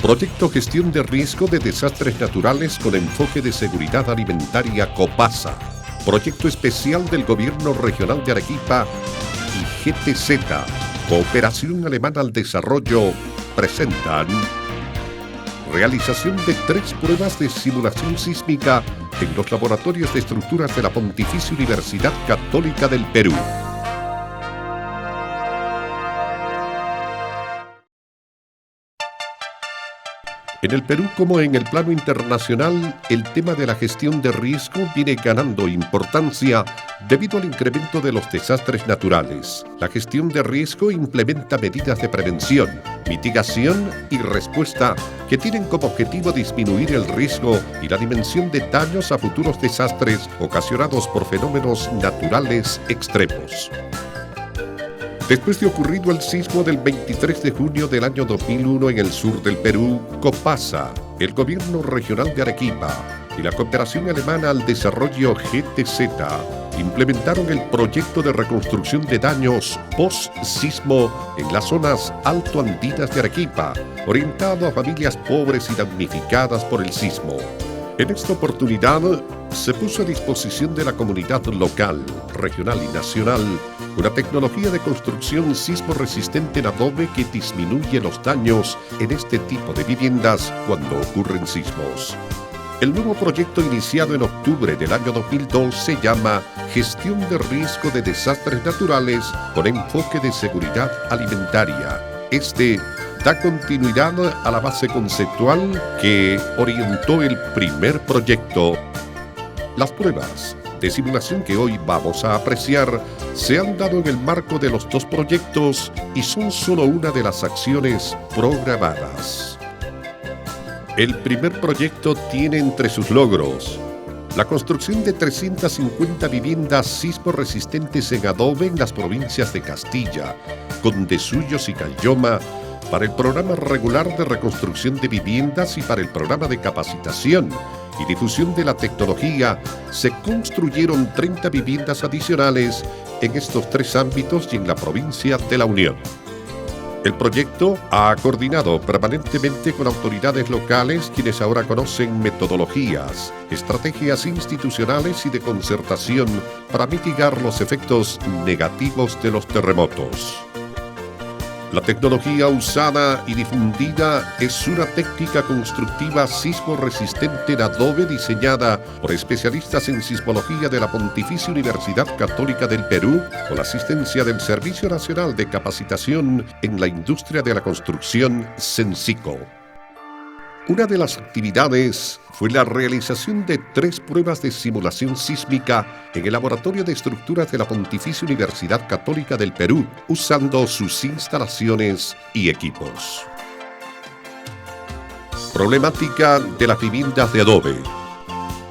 Proyecto Gestión de Riesgo de Desastres Naturales con enfoque de seguridad alimentaria COPASA. Proyecto especial del Gobierno Regional de Arequipa y GTZ, Cooperación Alemana al Desarrollo, presentan realización de 3 pruebas de simulación sísmica en los laboratorios de estructuras de la Pontificia Universidad Católica del Perú. En el Perú, como en el plano internacional, el tema de la gestión de riesgo viene ganando importancia debido al incremento de los desastres naturales. La gestión de riesgo implementa medidas de prevención, mitigación y respuesta que tienen como objetivo disminuir el riesgo y la dimensión de daños a futuros desastres ocasionados por fenómenos naturales extremos. Después de ocurrido el sismo del 23 de junio del año 2001 en el sur del Perú, COPASA, el Gobierno Regional de Arequipa y la Cooperación Alemana al Desarrollo GTZ implementaron el proyecto de reconstrucción de daños post-sismo en las zonas altoandinas de Arequipa, orientado a familias pobres y damnificadas por el sismo. En esta oportunidad, se puso a disposición de la comunidad local, regional y nacional una tecnología de construcción sismo resistente en adobe que disminuye los daños en este tipo de viviendas cuando ocurren sismos. El nuevo proyecto iniciado en octubre del año 2002 se llama Gestión de Riesgo de Desastres Naturales con enfoque de seguridad alimentaria. Este da continuidad a la base conceptual que orientó el primer proyecto. Las pruebas de simulación que hoy vamos a apreciar se han dado en el marco de los 2 proyectos y son solo una de las acciones programadas. El primer proyecto tiene entre sus logros la construcción de 350 viviendas sismo resistentes en adobe en las provincias de Castilla, Condesuyos y Caylloma, para el programa regular de reconstrucción de viviendas y para el programa de capacitación y difusión de la tecnología. Se construyeron 30 viviendas adicionales en estos 3 ámbitos y en la provincia de La Unión. El proyecto ha coordinado permanentemente con autoridades locales, quienes ahora conocen metodologías, estrategias institucionales y de concertación para mitigar los efectos negativos de los terremotos. La tecnología usada y difundida es una técnica constructiva sismo resistente en adobe diseñada por especialistas en sismología de la Pontificia Universidad Católica del Perú con la asistencia del Servicio Nacional de Capacitación en la Industria de la Construcción, SENSICO. Una de las actividades fue la realización de 3 pruebas de simulación sísmica en el Laboratorio de Estructuras de la Pontificia Universidad Católica del Perú, usando sus instalaciones y equipos. Problemática de las viviendas de adobe.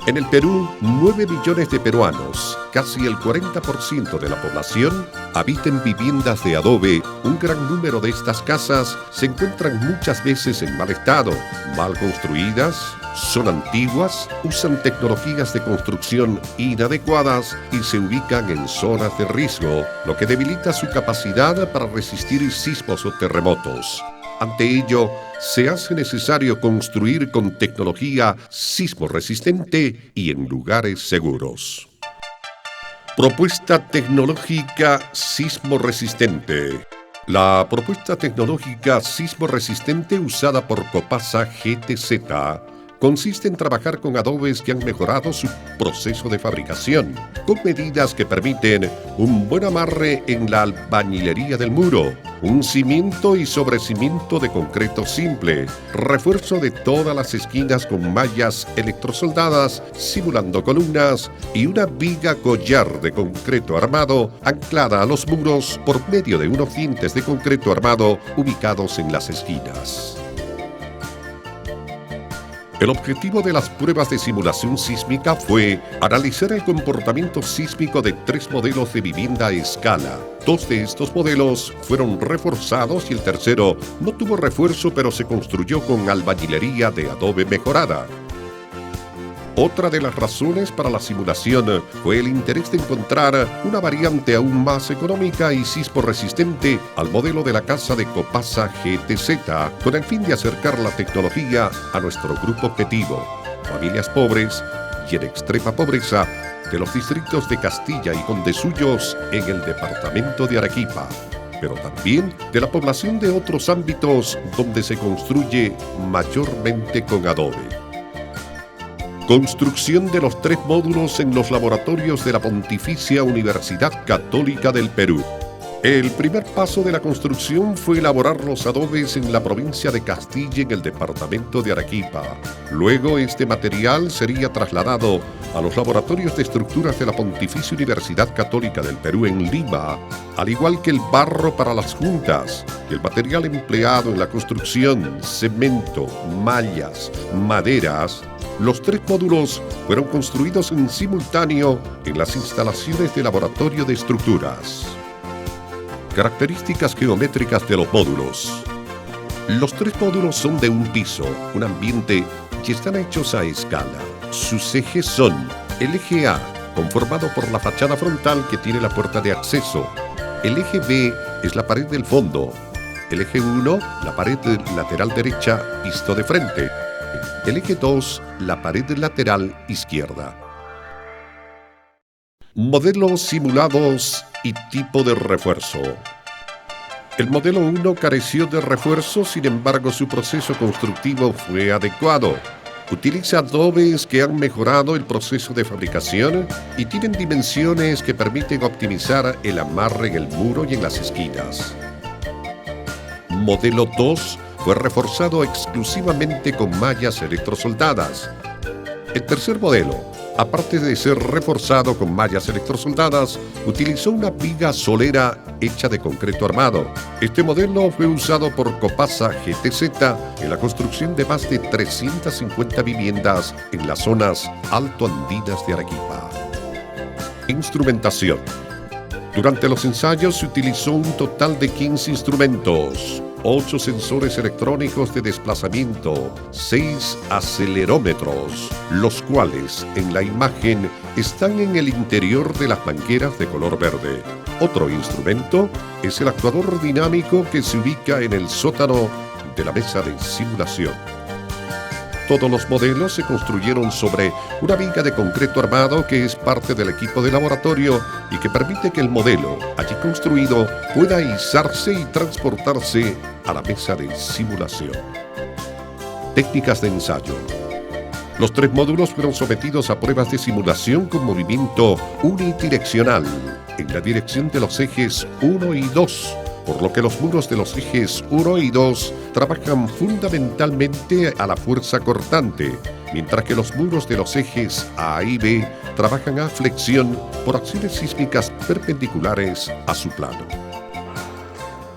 En el Perú, 9 millones de peruanos, casi el 40% de la población, habitan viviendas de adobe. Un gran número de estas casas se encuentran muchas veces en mal estado, mal construidas, son antiguas, usan tecnologías de construcción inadecuadas y se ubican en zonas de riesgo, lo que debilita su capacidad para resistir sismos o terremotos. Ante ello, se hace necesario construir con tecnología sismo resistente y en lugares seguros. Propuesta tecnológica sismo resistente. La propuesta tecnológica sismo resistente usada por COPASA GTZ consiste en trabajar con adobes que han mejorado su proceso de fabricación, con medidas que permiten un buen amarre en la albañilería del muro, un cimiento y sobrecimiento de concreto simple, refuerzo de todas las esquinas con mallas electrosoldadas simulando columnas y una viga collar de concreto armado anclada a los muros por medio de unos dientes de concreto armado ubicados en las esquinas. El objetivo de las pruebas de simulación sísmica fue analizar el comportamiento sísmico de 3 modelos de vivienda a escala. 2 de estos modelos fueron reforzados y el tercero no tuvo refuerzo, pero se construyó con albañilería de adobe mejorada. Otra de las razones para la simulación fue el interés de encontrar una variante aún más económica y sismo-resistente al modelo de la casa de Copasa GTZ, con el fin de acercar la tecnología a nuestro grupo objetivo, familias pobres y en extrema pobreza de los distritos de Castilla y Condesuyos en el departamento de Arequipa, pero también de la población de otros ámbitos donde se construye mayormente con adobe. Construcción de los 3 módulos en los laboratorios de la Pontificia Universidad Católica del Perú. El primer paso de la construcción fue elaborar los adobes en la provincia de Castilla en el departamento de Arequipa. Luego este material sería trasladado a los laboratorios de estructuras de la Pontificia Universidad Católica del Perú en Lima, al igual que el barro para las juntas, el material empleado en la construcción, cemento, mallas, maderas. Los 3 módulos fueron construidos en simultáneo en las instalaciones del laboratorio de estructuras. Características geométricas de los módulos. Los 3 módulos son de un piso, un ambiente y están hechos a escala. Sus ejes son el eje A, conformado por la fachada frontal que tiene la puerta de acceso. El eje B es la pared del fondo. El eje 1, la pared lateral derecha, visto de frente. El eje 2, la pared lateral izquierda. Modelos simulados y tipo de refuerzo. El modelo 1 careció de refuerzo, sin embargo su proceso constructivo fue adecuado. Utiliza adobes que han mejorado el proceso de fabricación y tienen dimensiones que permiten optimizar el amarre en el muro y en las esquinas. Modelo 2 fue reforzado exclusivamente con mallas electrosoldadas. El tercer modelo, aparte de ser reforzado con mallas electrosoldadas, utilizó una viga solera hecha de concreto armado. Este modelo fue usado por Copasa GTZ en la construcción de más de 350 viviendas en las zonas altoandinas de Arequipa. Instrumentación. Durante los ensayos se utilizó un total de 15 instrumentos, 8 sensores electrónicos de desplazamiento, 6 acelerómetros, los cuales en la imagen están en el interior de las mangueras de color verde. Otro instrumento es el actuador dinámico que se ubica en el sótano de la mesa de simulación. Todos los modelos se construyeron sobre una viga de concreto armado que es parte del equipo de laboratorio y que permite que el modelo, allí construido, pueda izarse y transportarse a la mesa de simulación. Técnicas de ensayo. Los 3 módulos fueron sometidos a pruebas de simulación con movimiento unidireccional en la dirección de los ejes 1 y 2, por lo que los muros de los ejes 1 y 2 trabajan fundamentalmente a la fuerza cortante, mientras que los muros de los ejes A y B trabajan a flexión por acciones sísmicas perpendiculares a su plano.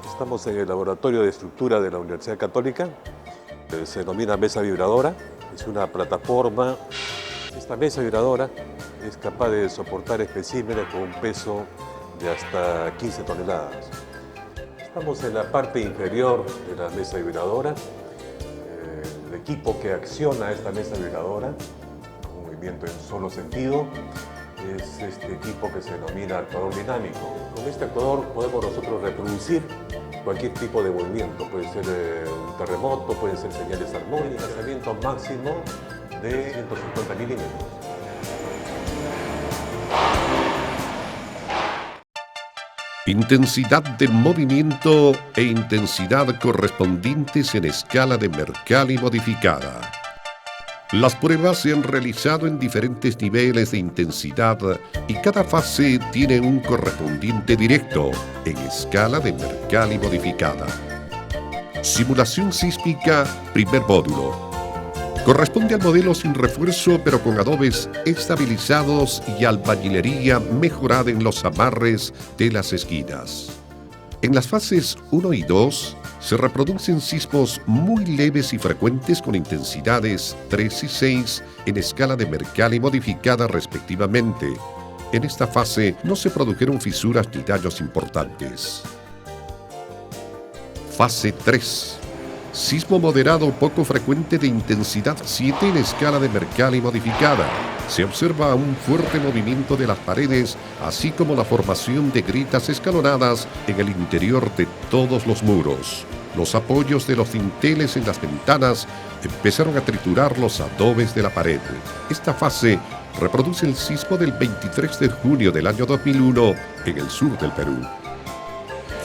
Estamos en el laboratorio de estructura de la Universidad Católica. Se denomina mesa vibradora. Es una plataforma. Esta mesa vibradora es capaz de soportar especímenes con un peso de hasta 15 toneladas. Estamos en la parte inferior de la mesa vibradora. El equipo que acciona esta mesa vibradora, con movimiento en solo sentido, es este equipo que se denomina actuador dinámico. Con este actuador podemos nosotros reproducir cualquier tipo de movimiento. Puede ser un terremoto, pueden ser señales armónicas, lanzamiento máximo de 150 milímetros. Intensidad de movimiento e intensidad correspondientes en escala de Mercalli modificada. Las pruebas se han realizado en diferentes niveles de intensidad y cada fase tiene un correspondiente directo en escala de Mercalli modificada. Simulación sísmica, primer módulo. Corresponde al modelo sin refuerzo pero con adobes estabilizados y albañilería mejorada en los amarres de las esquinas. En las fases 1 y 2 se reproducen sismos muy leves y frecuentes con intensidades 3 y 6 en escala de Mercalli modificada respectivamente. En esta fase no se produjeron fisuras ni daños importantes. Fase 3. Sismo moderado poco frecuente de intensidad 7 en escala de Mercalli modificada. Se observa un fuerte movimiento de las paredes, así como la formación de grietas escalonadas en el interior de todos los muros. Los apoyos de los dinteles en las ventanas empezaron a triturar los adobes de la pared. Esta fase reproduce el sismo del 23 de junio del año 2001 en el sur del Perú.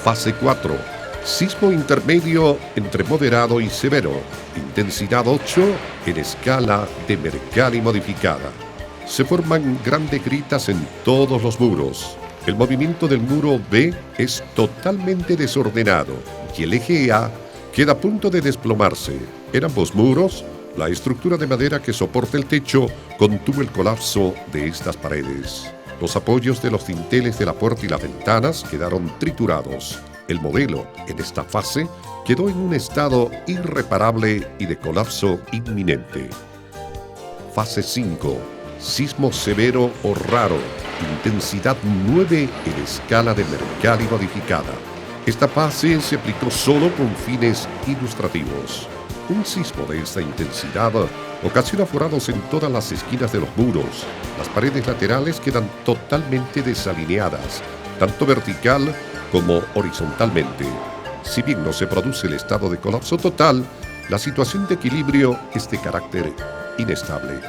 Fase 4. Sismo intermedio entre moderado y severo, intensidad 8 en escala de Mercalli modificada. Se forman grandes grietas en todos los muros. El movimiento del muro B es totalmente desordenado y el eje A queda a punto de desplomarse. En ambos muros, la estructura de madera que soporta el techo contuvo el colapso de estas paredes. Los apoyos de los dinteles de la puerta y las ventanas quedaron triturados. El modelo, en esta fase, quedó en un estado irreparable y de colapso inminente. Fase 5. Sismo severo o raro, intensidad 9 en escala de Mercalli modificada. Esta fase se aplicó solo con fines ilustrativos. Un sismo de esta intensidad ocasiona forados en todas las esquinas de los muros. Las paredes laterales quedan totalmente desalineadas, tanto vertical como horizontalmente. Si bien no se produce el estado de colapso total, la situación de equilibrio es de carácter inestable.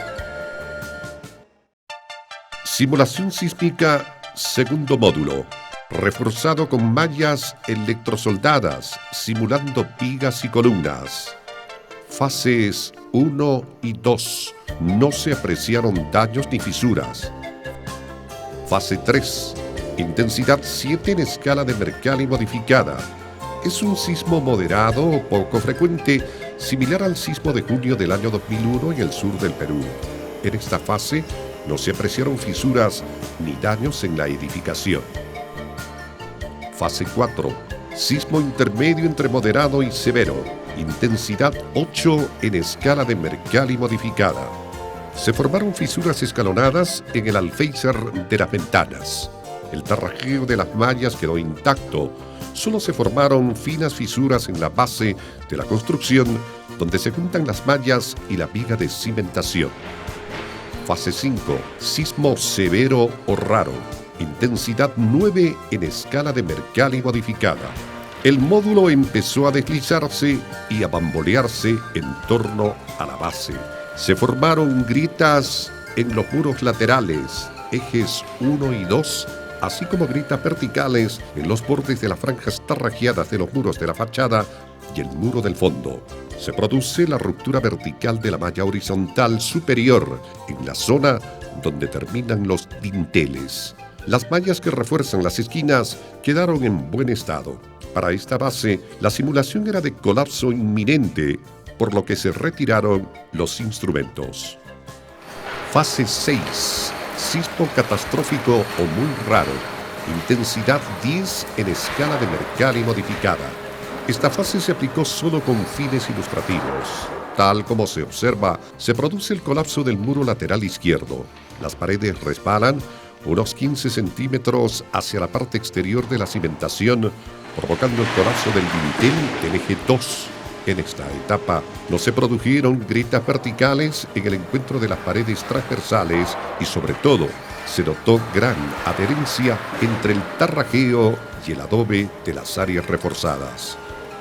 Simulación sísmica, segundo módulo. Reforzado con mallas electrosoldadas, simulando vigas y columnas. Fases 1 y 2. No se apreciaron daños ni fisuras. Fase 3. Intensidad 7 en escala de Mercalli modificada. Es un sismo moderado o poco frecuente, similar al sismo de junio del año 2001 en el sur del Perú. En esta fase no se apreciaron fisuras ni daños en la edificación. Fase 4. Sismo intermedio entre moderado y severo. Intensidad 8 en escala de Mercalli modificada. Se formaron fisuras escalonadas en el alféizar de las ventanas. El tarrajeo de las mallas quedó intacto. Solo se formaron finas fisuras en la base de la construcción, donde se juntan las mallas y la viga de cimentación. Fase 5. Sismo severo o raro. Intensidad 9 en escala de Mercalli modificada. El módulo empezó a deslizarse y a bambolearse en torno a la base. Se formaron grietas en los muros laterales, ejes 1 y 2, así como grietas verticales en los bordes de las franjas tarrajeadas de los muros de la fachada y el muro del fondo. Se produce la ruptura vertical de la malla horizontal superior en la zona donde terminan los dinteles. Las mallas que refuerzan las esquinas quedaron en buen estado. Para esta base, la simulación era de colapso inminente, por lo que se retiraron los instrumentos. Fase 6. Sismo catastrófico o muy raro. Intensidad 10 en escala de Mercalli modificada. Esta fase se aplicó solo con fines ilustrativos. Tal como se observa, se produce el colapso del muro lateral izquierdo. Las paredes resbalan unos 15 centímetros hacia la parte exterior de la cimentación, provocando el colapso del dintel del eje 2. En esta etapa no se produjeron grietas verticales en el encuentro de las paredes transversales y sobre todo se notó gran adherencia entre el tarrajeo y el adobe de las áreas reforzadas.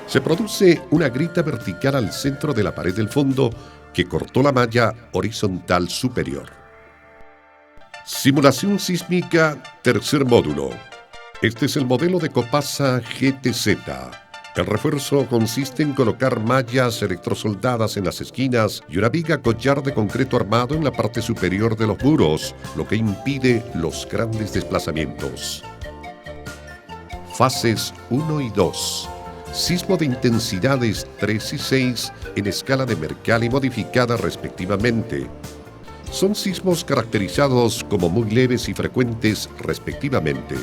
Se produce una grieta vertical al centro de la pared del fondo que cortó la malla horizontal superior. Simulación sísmica, tercer módulo. Este es el modelo de Copasa GTZ. El refuerzo consiste en colocar mallas electrosoldadas en las esquinas y una viga collar de concreto armado en la parte superior de los muros, lo que impide los grandes desplazamientos. Fases 1 y 2. Sismo de intensidades 3 y 6 en escala de Mercalli modificada respectivamente. Son sismos caracterizados como muy leves y frecuentes respectivamente.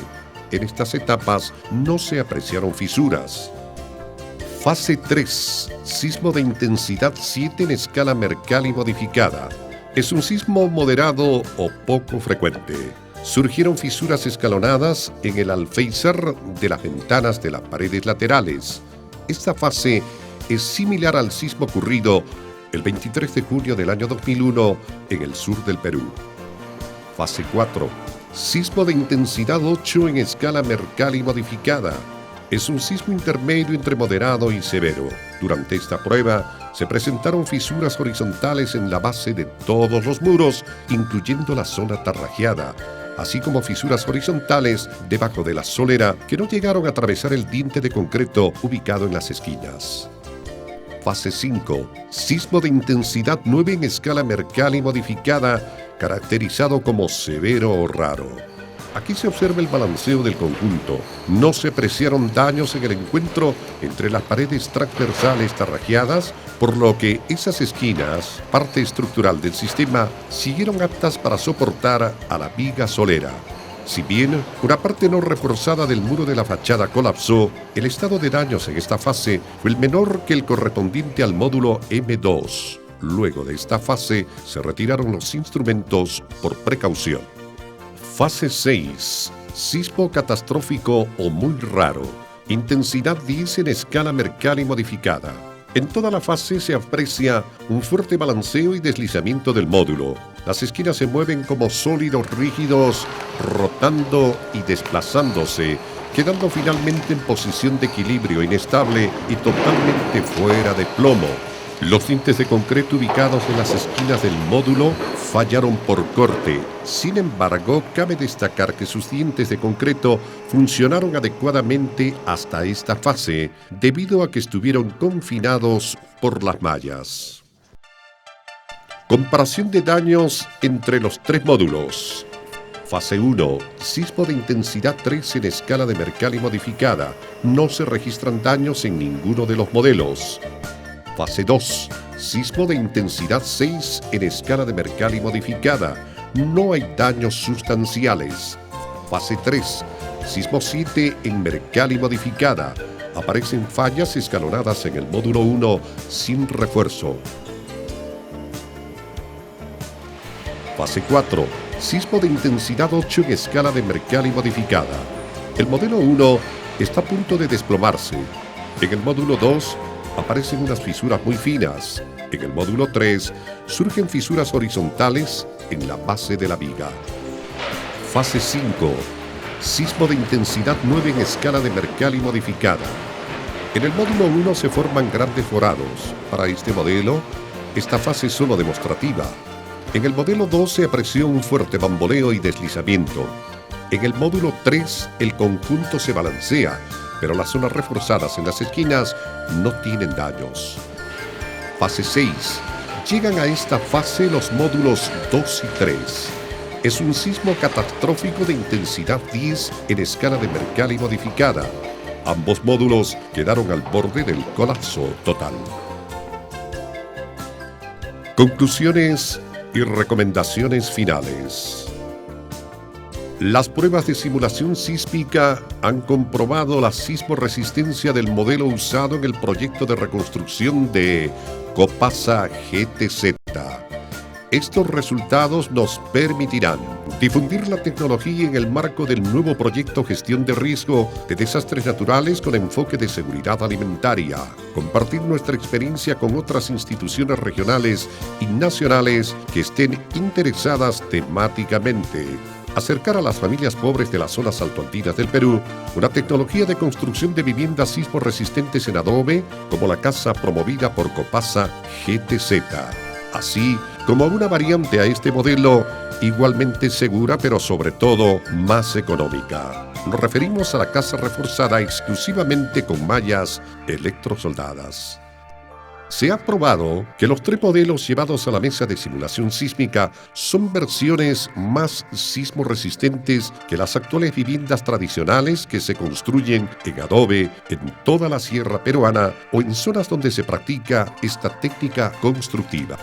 En estas etapas no se apreciaron fisuras. Fase 3. Sismo de intensidad 7 en escala Mercalli modificada. Es un sismo moderado o poco frecuente. Surgieron fisuras escalonadas en el alféizar de las ventanas de las paredes laterales. Esta fase es similar al sismo ocurrido el 23 de junio del año 2001 en el sur del Perú. Fase 4. Sismo de intensidad 8 en escala Mercalli modificada. Es un sismo intermedio entre moderado y severo. Durante esta prueba se presentaron fisuras horizontales en la base de todos los muros, incluyendo la zona tarrajeada, así como fisuras horizontales debajo de la solera que no llegaron a atravesar el diente de concreto ubicado en las esquinas. Fase 5. Sismo de intensidad 9 en escala Mercalli modificada, caracterizado como severo o raro. Aquí se observa el balanceo del conjunto. No se apreciaron daños en el encuentro entre las paredes transversales tarrajeadas, por lo que esas esquinas, parte estructural del sistema, siguieron aptas para soportar a la viga solera. Si bien una parte no reforzada del muro de la fachada colapsó, el estado de daños en esta fase fue el menor que el correspondiente al módulo M2. Luego de esta fase se retiraron los instrumentos por precaución. Fase 6. Sismo catastrófico o muy raro. Intensidad 10 en escala Mercalli modificada. En toda la fase se aprecia un fuerte balanceo y deslizamiento del módulo. Las esquinas se mueven como sólidos rígidos, rotando y desplazándose, quedando finalmente en posición de equilibrio inestable y totalmente fuera de plomo. Los dientes de concreto ubicados en las esquinas del módulo fallaron por corte. Sin embargo, cabe destacar que sus dientes de concreto funcionaron adecuadamente hasta esta fase, debido a que estuvieron confinados por las mallas. Comparación de daños entre los tres módulos. Fase 1. Sismo de intensidad 3 en escala de Mercalli modificada. No se registran daños en ninguno de los modelos. Fase 2. Sismo de intensidad 6 en escala de Mercalli modificada. No hay daños sustanciales. Fase 3. Sismo 7 en Mercalli modificada. Aparecen fallas escalonadas en el módulo 1 sin refuerzo. Fase 4. Sismo de intensidad 8 en escala de Mercalli modificada. El módulo 1 está a punto de desplomarse. En el módulo 2 aparecen unas fisuras muy finas. En el módulo 3 surgen fisuras horizontales en la base de la viga. Fase 5. Sismo de intensidad 9 en escala de Mercalli modificada. En el módulo 1 se forman grandes forados. Para este modelo, esta fase es solo demostrativa. En el modelo 2 se apreció un fuerte bamboleo y deslizamiento. En el módulo 3 el conjunto se balancea, pero las zonas reforzadas en las esquinas no tienen daños. Fase 6. Llegan a esta fase los módulos 2 y 3. Es un sismo catastrófico de intensidad 10 en escala de Mercalli modificada. Ambos módulos quedaron al borde del colapso total. Conclusiones y recomendaciones finales. Las pruebas de simulación sísmica han comprobado la sismoresistencia del modelo usado en el proyecto de reconstrucción de Copasa GTZ. Estos resultados nos permitirán difundir la tecnología en el marco del nuevo proyecto Gestión de Riesgo de Desastres Naturales con enfoque de seguridad alimentaria, compartir nuestra experiencia con otras instituciones regionales y nacionales que estén interesadas temáticamente, acercar a las familias pobres de las zonas altoandinas del Perú una tecnología de construcción de viviendas sismoresistentes en adobe como la casa promovida por Copasa GTZ, así como una variante a este modelo igualmente segura pero sobre todo más económica. Nos referimos a la casa reforzada exclusivamente con mallas electrosoldadas. Se ha probado que los tres modelos llevados a la mesa de simulación sísmica son versiones más sismoresistentes que las actuales viviendas tradicionales que se construyen en adobe en toda la sierra peruana o en zonas donde se practica esta técnica constructiva.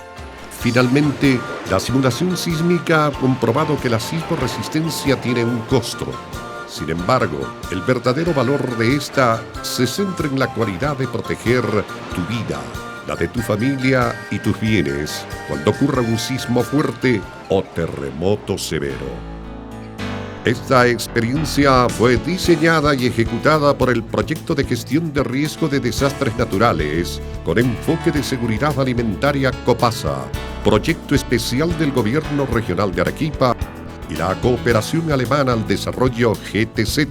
Finalmente, la simulación sísmica ha comprobado que la sismoresistencia tiene un costo. Sin embargo, el verdadero valor de esta se centra en la cualidad de proteger tu vida, la de tu familia y tus bienes cuando ocurra un sismo fuerte o terremoto severo. Esta experiencia fue diseñada y ejecutada por el Proyecto de Gestión de Riesgo de Desastres Naturales con enfoque de seguridad alimentaria COPASA, proyecto especial del Gobierno Regional de Arequipa y la cooperación alemana al desarrollo GTZ,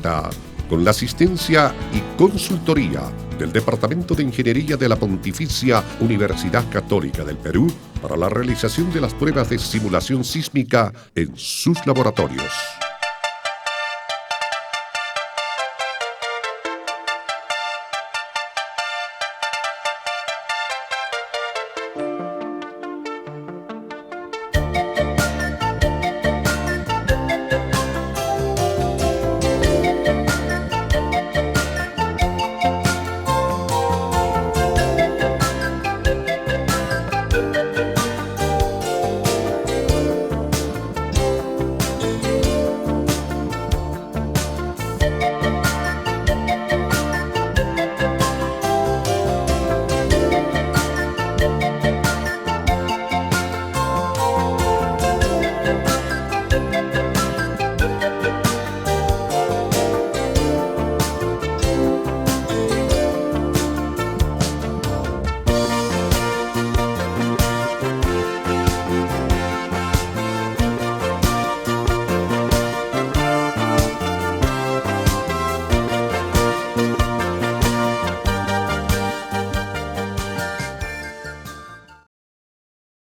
con la asistencia y consultoría del Departamento de Ingeniería de la Pontificia Universidad Católica del Perú para la realización de las pruebas de simulación sísmica en sus laboratorios.